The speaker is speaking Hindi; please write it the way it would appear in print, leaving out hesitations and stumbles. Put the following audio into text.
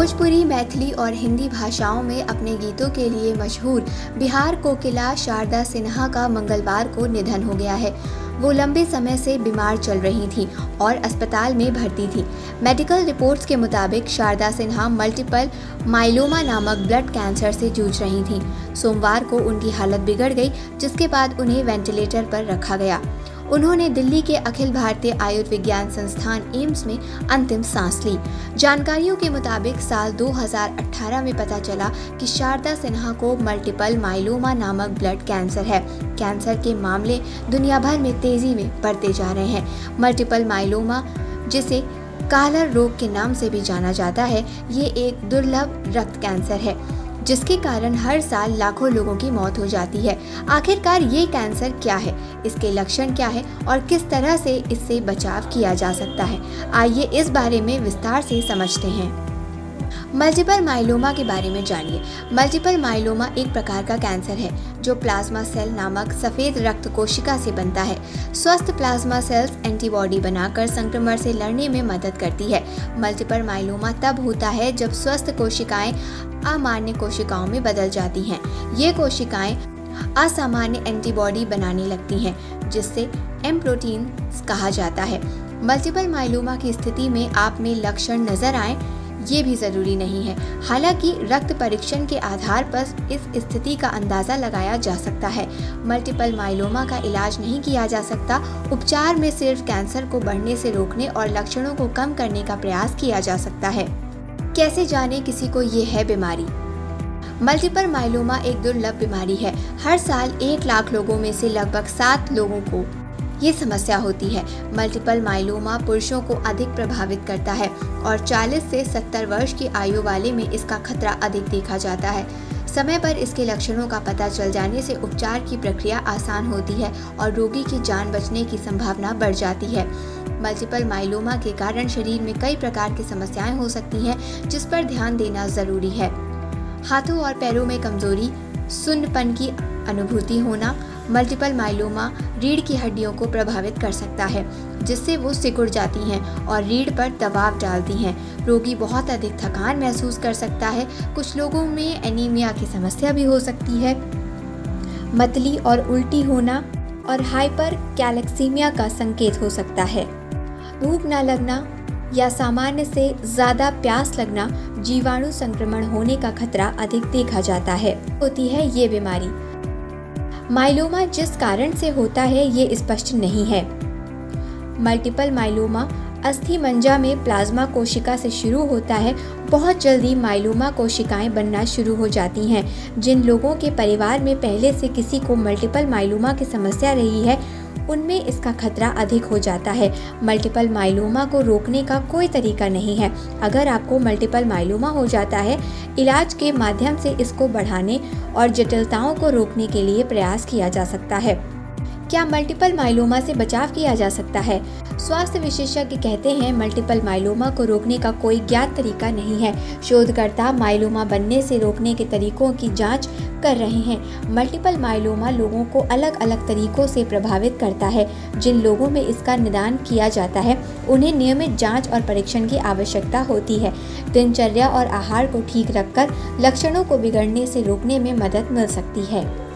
भोजपुरी, मैथिली और हिंदी भाषाओं में अपने गीतों के लिए मशहूर बिहार कोकिला शारदा सिन्हा का मंगलवार को निधन हो गया है। वो लंबे समय से बीमार चल रही थीं और अस्पताल में भर्ती थीं। मेडिकल रिपोर्ट्स के मुताबिक शारदा सिन्हा मल्टीपल माइलोमा नामक ब्लड कैंसर से जूझ रही थीं। सोमवार को उनकी हालत बिगड़ गई, जिसके बाद उन्हें वेंटिलेटर पर रखा गया। उन्होंने दिल्ली के अखिल भारतीय आयुर्विज्ञान संस्थान एम्स में अंतिम सांस ली। जानकारियों के मुताबिक साल 2018 में पता चला कि शारदा सिन्हा को मल्टीपल माइलोमा नामक ब्लड कैंसर है। कैंसर के मामले दुनिया भर में तेजी में बढ़ते जा रहे हैं। मल्टीपल माइलोमा, जिसे कालर रोग के नाम से भी जाना जाता है, ये एक दुर्लभ रक्त कैंसर है जिसके कारण हर साल लाखों लोगों की मौत हो जाती है। आखिरकार ये कैंसर क्या है, इसके लक्षण क्या है और किस तरह से इससे बचाव किया जा सकता है, आइए इस बारे में विस्तार से समझते हैं। मल्टीपल माइलोमा के बारे में जानिए। मल्टीपल माइलोमा एक प्रकार का कैंसर है जो प्लाज्मा सेल नामक सफेद रक्त कोशिका से बनता है। स्वस्थ प्लाज्मा सेल्स एंटीबॉडी बनाकर संक्रमण से लड़ने में मदद करती है। मल्टीपल माइलोमा तब होता है जब स्वस्थ कोशिकाएं अमान्य कोशिकाओं में बदल जाती हैं। ये कोशिकाएं असामान्य एंटीबॉडी बनाने लगती हैं, जिससे एम प्रोटीन कहा जाता है। मल्टीपल माइलोमा की स्थिति में आप में लक्षण नजर आए ये भी जरूरी नहीं है। हालांकि रक्त परीक्षण के आधार पर इस स्थिति का अंदाजा लगाया जा सकता है। मल्टीपल माइलोमा का इलाज नहीं किया जा सकता। उपचार में सिर्फ कैंसर को बढ़ने से रोकने और लक्षणों को कम करने का प्रयास किया जा सकता है। कैसे जाने किसी को ये है बीमारी? मल्टीपल माइलोमा एक दुर्लभ बीमारी है। हर साल 1 लाख लोगों में से लगभग 7 लोगों को ये समस्या होती है। मल्टीपल माइलोमा पुरुषों को अधिक प्रभावित करता है और 40 से 70 वर्ष की आयु वाले में इसका खतरा अधिक देखा जाता है। समय पर इसके लक्षणों का पता चल जाने से उपचार की प्रक्रिया आसान होती है और रोगी की जान बचने की संभावना बढ़ जाती है। मल्टीपल माइलोमा के कारण शरीर में कई प्रकार की समस्याएं हो सकती हैं, जिस पर ध्यान देना जरूरी है। हाथों और पैरों में कमजोरी, सुन्नपन की अनुभूति होना। मल्टीपल माइलोमा रीढ़ की हड्डियों को प्रभावित कर सकता है, जिससे वो सिकुड़ जाती हैं और रीढ़ पर दबाव डालती हैं। रोगी बहुत अधिक थकान महसूस कर सकता है। कुछ लोगों में एनीमिया की समस्या भी हो सकती है। मतली और उल्टी होना और हाइपर कैलेक्सीमिया का संकेत हो सकता है। भूख न लगना या सामान्य से ज़्यादा प्यास लगना, जीवाणु संक्रमण होने का खतरा अधिक देखा जाता है। होती है ये बीमारी। माइलोमा जिस कारण से होता है ये स्पष्ट नहीं है। मल्टीपल माइलोमा अस्थिमज्जा में प्लाज्मा कोशिका से शुरू होता है। बहुत जल्दी माइलोमा कोशिकाएं बनना शुरू हो जाती हैं। जिन लोगों के परिवार में पहले से किसी को मल्टीपल माइलोमा की समस्या रही है, उनमें इसका खतरा अधिक हो जाता है। मल्टीपल माइलोमा को रोकने का कोई तरीका नहीं है। अगर आपको मल्टीपल माइलोमा हो जाता है, इलाज के माध्यम से इसको बढ़ाने और जटिलताओं को रोकने के लिए प्रयास किया जा सकता है। क्या मल्टीपल माइलोमा से बचाव किया जा सकता है? स्वास्थ्य विशेषज्ञ कहते हैं मल्टीपल माइलोमा को रोकने का कोई ज्ञात तरीका नहीं है। शोधकर्ता माइलोमा बनने से रोकने के तरीकों की जांच कर रहे हैं। मल्टीपल माइलोमा लोगों को अलग अलग तरीकों से प्रभावित करता है। जिन लोगों में इसका निदान किया जाता है, उन्हें नियमित जांच और परीक्षण की आवश्यकता होती है। दिनचर्या और आहार को ठीक रखकर लक्षणों को बिगड़ने से रोकने में मदद मिल सकती है।